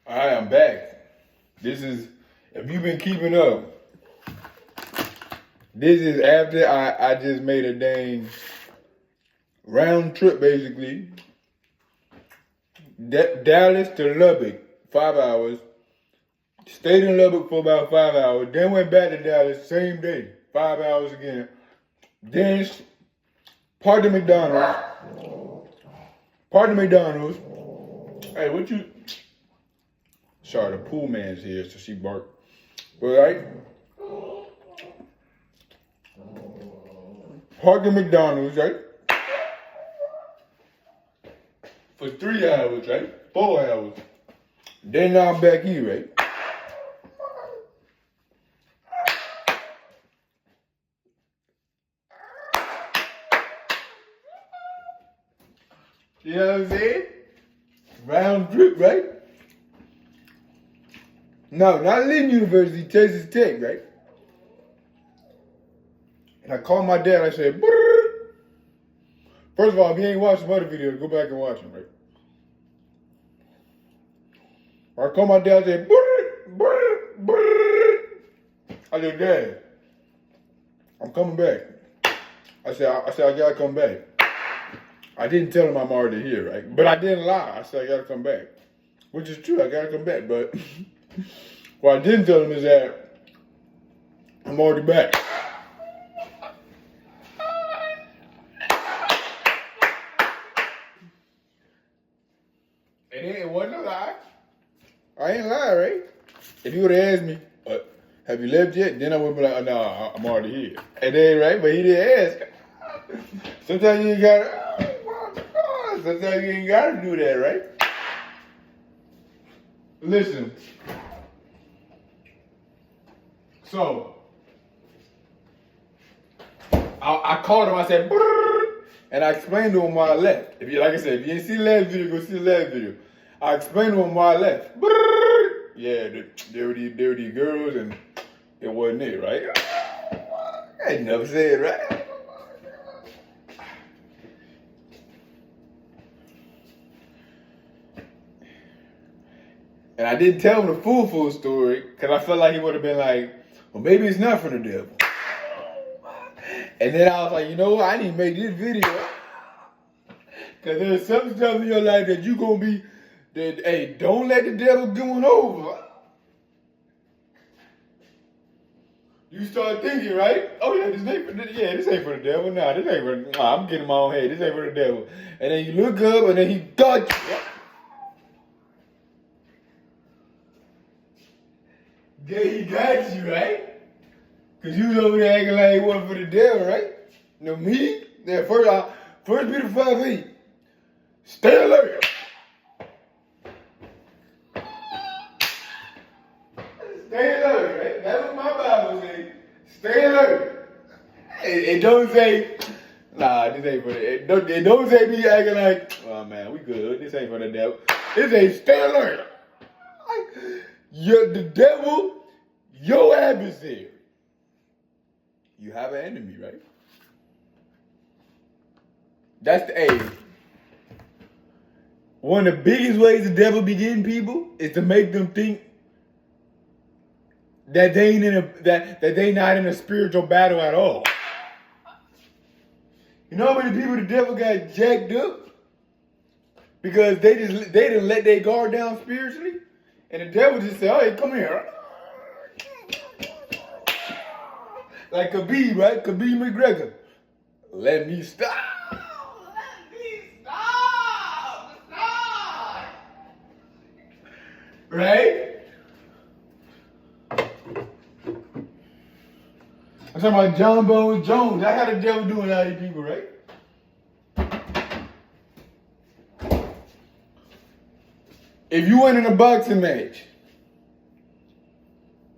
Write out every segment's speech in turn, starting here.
Alright, I'm back. This is, if you've been keeping up, this is after I just made a dang round trip basically. Dallas to Lubbock, 5 hours. Stayed in Lubbock for about 5 hours. Then went back to Dallas, same day, 5 hours again. Then parked at McDonald's. Hey, what you? Sorry, the pool man's here, so she barked. All right. Parked at McDonald's, right? For 3 hours, right? 4 hours. Then now I'm back here, right? You know what I'm saying? Round trip, right? No, not Lincoln University, Texas Tech, right? And I called my dad, I said, brrr. First of all, if you ain't watched some other videos, go back and watch them, right? I called my dad, I said, brrr, brrr, brrr. I said, Dad, I'm coming back. I said, I gotta come back. I didn't tell him I'm already here, right? But I didn't lie. I said, I gotta come back. Which is true, I gotta come back. But what I didn't tell him is that I'm already back. And it wasn't a lie. I ain't lying, right? If you would have asked me, have you left yet? Then I would be like, oh, no, I'm already here. And then, right? But he didn't ask. Sometimes you ain't gotta, sometimes you ain't gotta do that, right? Listen. So, I called him, I said, brrr, and I explained to him why I left. If you, like I said, if you didn't see the last video, go see the last video. I explained to him why I left. Brrr. Yeah, there were these girls, and it wasn't it, right? I ain't never said, right? And I didn't tell him the full story, because I felt like he would have been like, well, maybe it's not from the devil. And then I was like, you know what? I need to make this video. Because there's some stuff in your life that you going to be, that, hey, don't let the devil going over. You start thinking, right? Oh, yeah, this ain't for the devil. Nah, this ain't for, I'm getting my own head. This ain't for the devil. And then you look up, and then he got you. Then he got you, right? Because you was over there acting like it wasn't for the devil, right? You know, me? Yeah, first Peter 5:8. Stay alert. Stay alert, right? That's what my Bible says. Stay alert. It don't say, nah, this ain't for the, it don't say me acting like, oh man, we good. This ain't for the devil. It says stay alert. You're the devil, your adversary. You have an enemy, right? That's the A. One of the biggest ways the devil be getting people is to make them think that they ain't that they not in a spiritual battle at all. You know how many people the devil got jacked up? Because they didn't let their guard down spiritually? And the devil just said, hey, come here. Like Khabib, right? Khabib McGregor. Let me stop. Let me stop. Stop. Right? I'm talking about John Bones Jones. That's how the devil doing all these people, right? If you went in a boxing match,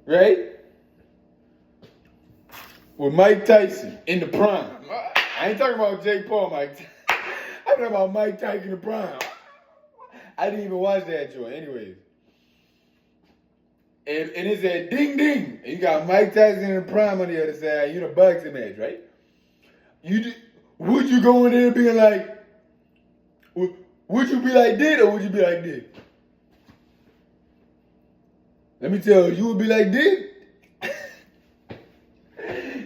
right? With Mike Tyson in the prime. I ain't talking about Jake Paul, Mike. I'm talking about Mike Tyson in the prime. I didn't even watch that joint, anyways. And it said ding ding. And you got Mike Tyson in the prime on the other side. You in a boxing match, right? Would you go in there being like, would you be like this or would you be like this? Let me tell you, you would be like this.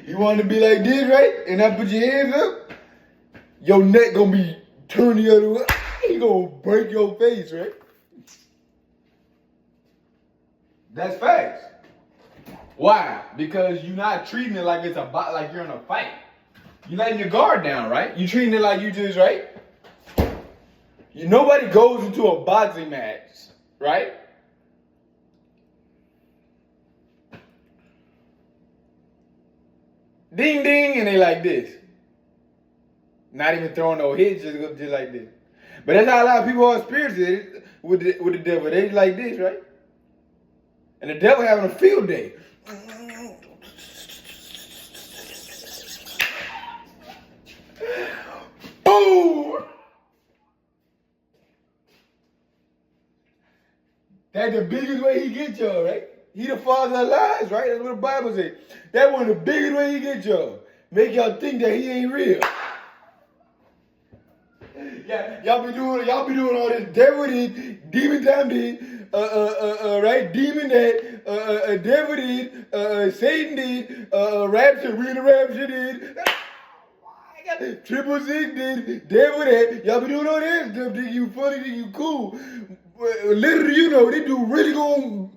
You want to be like this, right? And I put your hands up, your neck gonna be turned the other way. You gonna break your face, right? That's facts. Why? Because you're not treating it like it's like you're in a fight. You're letting your guard down, right? You're treating it like you just, right? Nobody goes into a boxing match, right? Ding ding, and they like this. Not even throwing no hits, just like this. But that's how a lot of people are spiritually with the devil. They like this, right? And the devil having a field day. Boom! That's the biggest way he gets y'all, right? He the father of lies, right? That's what the Bible says. That's one of the biggest ways he gets y'all. Make y'all think that he ain't real. Yeah, y'all be doing all this devil did, demon time did, right? Demon that, devil did, Satan did, rapture, real rapture did. Triple Six did, devil that. Y'all be doing all that stuff. Think you funny, think you cool. Little do you know, they do really gon'.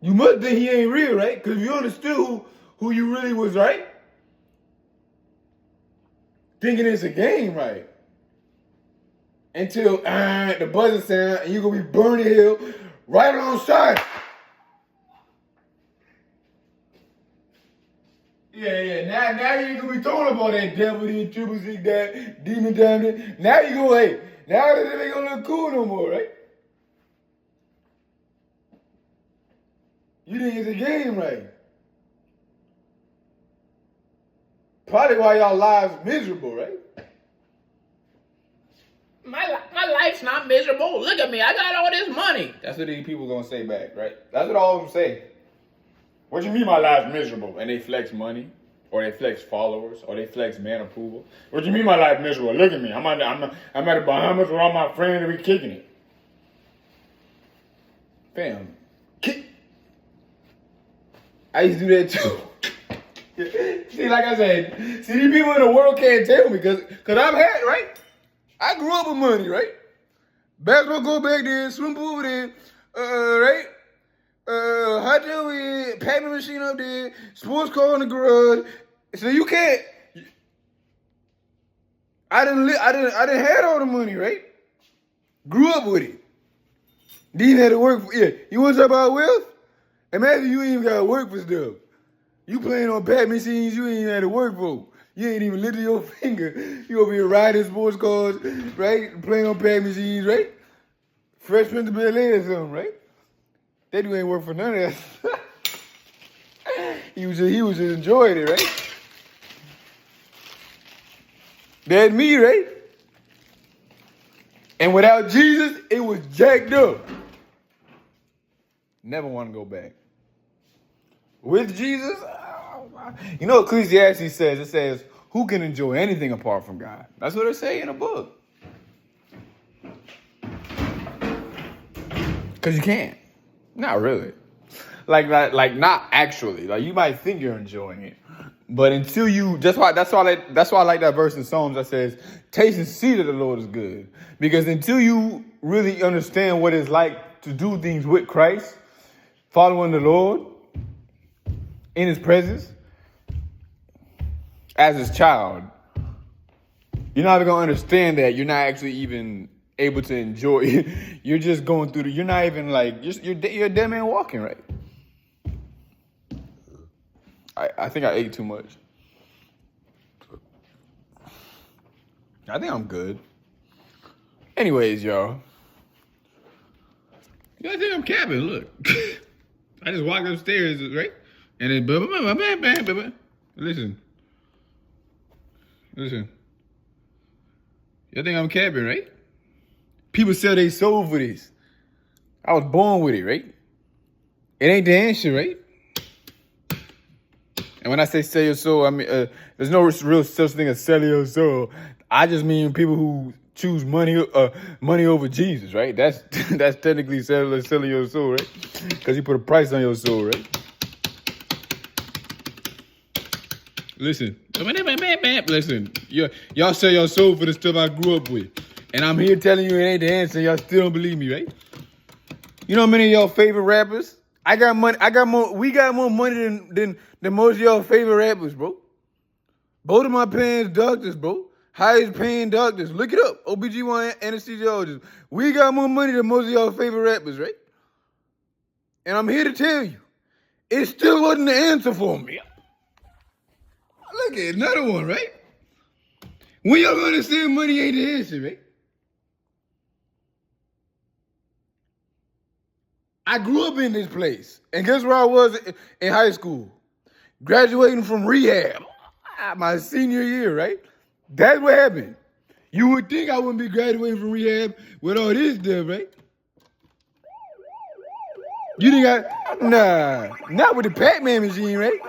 You must think he ain't real, right? Because you understood who you really was, right? Thinking it's a game, right? Until the buzzer sound and you gonna be burning hell right alongside. Yeah. Now you ain't gonna be throwing up all that devil, this, triple six, that, demon damn it. Now you go, hey, now it ain't gonna look cool no more, right? You think it's a game, right? Probably why y'all lives miserable, right? My life's not miserable. Look at me, I got all this money. That's what these people gonna say back, right? That's what all of them say. What you mean my life's miserable? And they flex money, or they flex followers, or they flex man approval. What you mean my life miserable? Look at me. I'm at the Bahamas with all my friends and we kicking it. Fam, I used to do that too. See, like I said, these people in the world can't tell me because I've had, right? I grew up with money, right? Basketball go back there, swim pool over there, right? Hot tub here, payment machine up there, sports car in the garage. So you can't. I didn't have all the money, right? Grew up with it. Didn't have to work for. Yeah, you want to talk about wealth? Imagine you ain't even got to work for stuff. You playing on pad machines you ain't even had to work for. You ain't even lifted your finger. You over here riding sports cars, right? Playing on pad machines, right? Fresh Prince of Bel-Air or something, right? That dude ain't work for none of that. he was just enjoying it, right? That's me, right? And without Jesus, it was jacked up. Never want to go back. With Jesus, you know what Ecclesiastes says? It says, who can enjoy anything apart from God? That's what it say in the book. Because you can't. Not really. Like not actually. Like you might think you're enjoying it. But until you, that's why I like that verse in Psalms that says, taste and see that the Lord is good. Because until you really understand what it's like to do things with Christ, following the Lord, in his presence, as his child, you're not going to understand that you're not actually even able to enjoy it. You're just going through you're not even like, you're a dead man walking, right? I think I ate too much. I think I'm good. Anyways, y'all. You guys think I'm capping? Look. I just walked upstairs, right? And then, listen. You think I'm capping, right? People sell their soul for this. I was born with it, right? It ain't the answer, right? And when I say sell your soul, I mean, there's no real such thing as selling your soul. I just mean people who choose money over Jesus, right? That's technically selling your soul, right? Because you put a price on your soul, right? Listen, y'all sell your soul for the stuff I grew up with, and I'm here telling you it ain't the answer. Y'all still don't believe me, right? You know how many of y'all favorite rappers? I got money. We got more money than most of y'all favorite rappers, bro. Both of my parents doctors, bro. Highest paying doctors. Look it up. OBGYN anesthesiologists. We got more money than most of y'all favorite rappers, right? And I'm here to tell you, it still wasn't the answer for me. Look at another one, right? When y'all gonna say money ain't the answer, right? I grew up in this place. And guess where I was in high school? Graduating from rehab. My senior year, right? That's what happened. You would think I wouldn't be graduating from rehab with all this stuff, right? You think nah, not with the Pac-Man machine, right?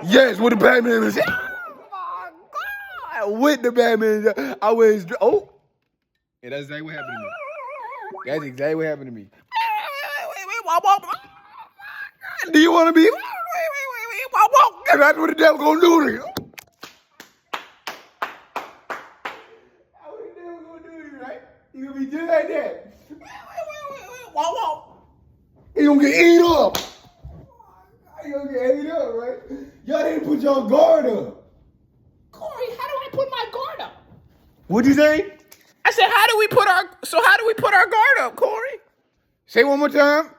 Yes, with the Pac-Man machine. Oh, God. With the Pac-Man machine. I was, oh. Yeah, that's exactly what happened to me. That's exactly what happened to me. Do you want to be? And that's what the devil gonna do to you. That's what the devil gonna do to you, right? You gonna be just like that. You gonna get eat up. You gonna get ate up, right? Y'all didn't put your guard up. Corey, how do I put my guard up? What'd you say? I said, how do we put our guard up, Corey? Say one more time.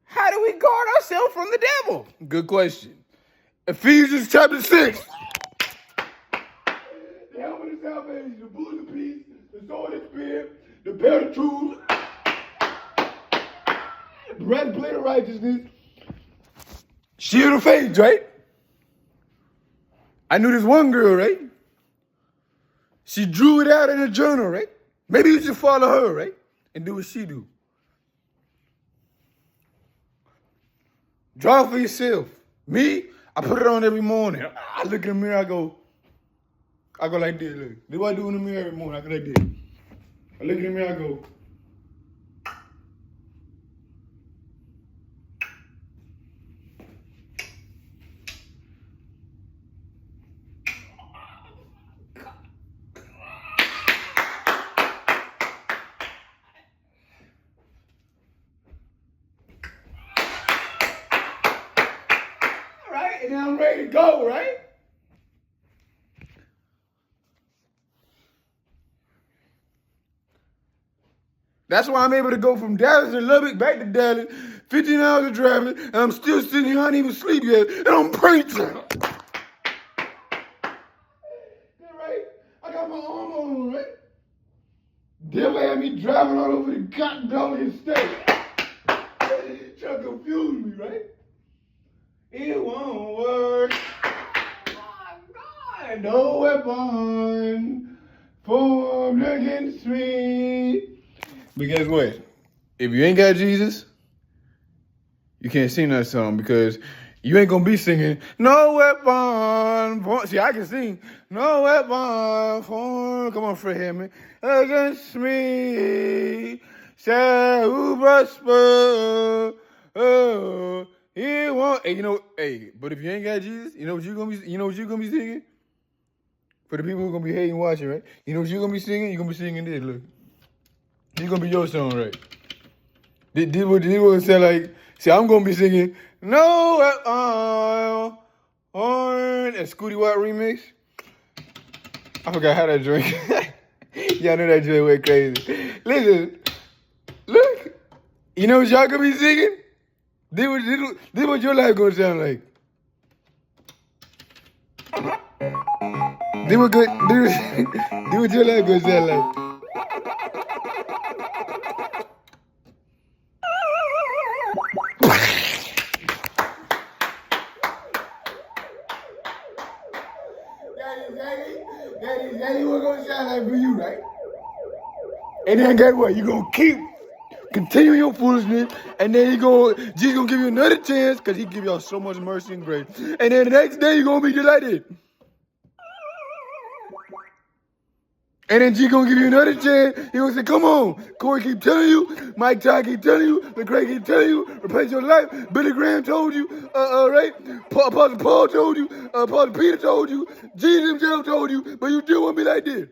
How do we guard ourselves from the devil? Good question. Ephesians chapter 6. The helmet of salvation, the bullet of peace, the sword of the spirit, the belt of truth, the breastplate of righteousness, shield of faith, right? I knew this one girl, right? She drew it out in a journal, right? Maybe you should follow her, right? And do what she do. Draw for yourself. Me, I put it on every morning. I look in the mirror, I go like this. Look. This is what I do in the mirror every morning. I go like this. I look in the mirror, I go. Right? And then I'm ready to go, right? That's why I'm able to go from Dallas to Lubbock back to Dallas, 15 hours of driving, and I'm still sitting here, I didn't even sleep yet, and I'm preaching. Right? I got my arm on, right? Devil had me driving all over the goddamn state. Trying to confuse me, right? It won't work. Oh, God. No weapon formed against me. But guess what? If you ain't got Jesus, you can't sing that song because you ain't gonna be singing no weapon formed. See, I can sing no weapon formed. Come on, Fred Hammond. Against me shall prosper. Oh, he won't. Hey, but if you ain't got Jesus, you know what you're gonna be singing? For the people who are gonna be hating watching, right? You know what you're gonna be singing? You're gonna be singing this, look. This gonna be your song, right? This what it sound like. See, I'm gonna be singing no on a Scooty Watt remix. I forgot how that joint. Y'all know that joint went crazy. Listen, look. You know what y'all gonna be singing? This what your life gonna sound like. This what your life gonna sound like. That is exactly what gonna sound like for you, right? And then guess what? You gonna keep continuing your foolishness, and then Jesus gonna give you another chance because he give y'all so much mercy and grace. And then the next day you gonna be just like this. And then G gonna give you another chance. He gonna say, come on. Corey keep telling you. Mike Ty keep telling you. LeCrae keep telling you. Replace your life. Billy Graham told you. Right? Apostle Paul told you. Apostle Peter told you. Jesus himself told you. But you still wanna be like this.